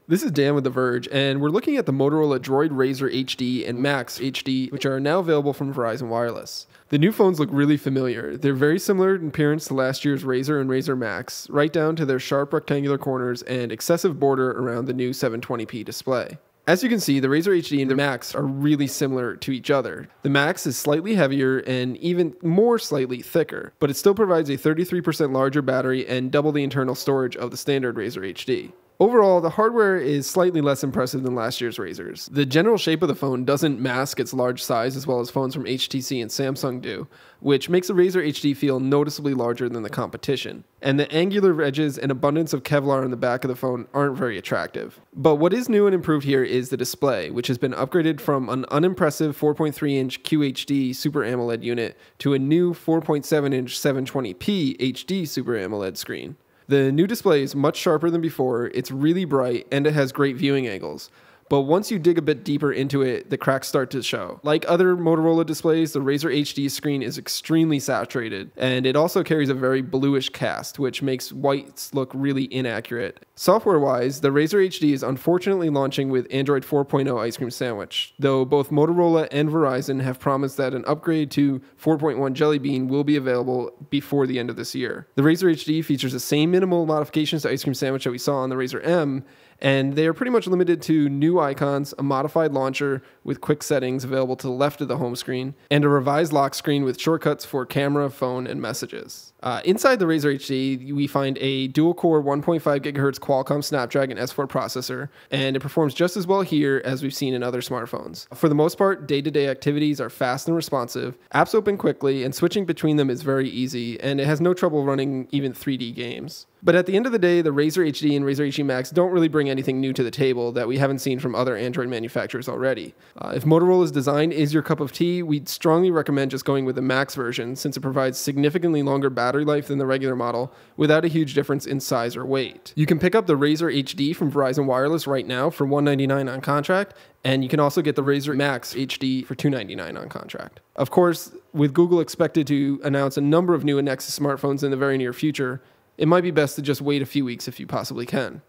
This is Dan with The Verge, and we're looking at the Motorola Droid RAZR HD and Maxx HD, which are now available from Verizon Wireless. The new phones look really familiar. They're very similar in appearance to last year's RAZR and RAZR Maxx, right down to their sharp rectangular corners and excessive border around the new 720p display. As you can see, the RAZR HD and the Maxx are really similar to each other. The Maxx is slightly heavier and even more slightly thicker, but it still provides a 33% larger battery and double the internal storage of the standard RAZR HD. Overall, the hardware is slightly less impressive than last year's RAZRs. The general shape of the phone doesn't mask its large size as well as phones from HTC and Samsung do, which makes the RAZR HD feel noticeably larger than the competition. And the angular edges and abundance of Kevlar on the back of the phone aren't very attractive. But what is new and improved here is the display, which has been upgraded from an unimpressive 4.3-inch QHD Super AMOLED unit to a new 4.7-inch 720p HD Super AMOLED screen. The new display is much sharper than before, it's really bright, and it has great viewing angles. But once you dig a bit deeper into it, the cracks start to show. Like other Motorola displays, the RAZR HD screen is extremely saturated, and it also carries a very bluish cast, which makes whites look really inaccurate. Software-wise, the RAZR HD is unfortunately launching with Android 4.0 Ice Cream Sandwich, though both Motorola and Verizon have promised that an upgrade to 4.1 Jelly Bean will be available before the end of this year. The RAZR HD features the same minimal modifications to Ice Cream Sandwich that we saw on the RAZR M, and they are pretty much limited to new icons, a modified launcher with quick settings available to the left of the home screen, and a revised lock screen with shortcuts for camera, phone, and messages. Inside the RAZR HD, we find a dual-core 1.5 GHz Qualcomm Snapdragon S4 processor, and it performs just as well here as we've seen in other smartphones. For the most part, day-to-day activities are fast and responsive, apps open quickly, and switching between them is very easy, and it has no trouble running even 3D games. But at the end of the day, the RAZR HD and RAZR HD Maxx don't really bring anything new to the table that we haven't seen from other Android manufacturers already. If Motorola's design is your cup of tea, we'd strongly recommend just going with the Maxx version since it provides significantly longer battery life than the regular model without a huge difference in size or weight. You can pick up the RAZR HD from Verizon Wireless right now for $199 on contract, and you can also get the RAZR Maxx HD for $299 on contract. Of course, with Google expected to announce a number of new Nexus smartphones in the very near future, it might be best to just wait a few weeks if you possibly can.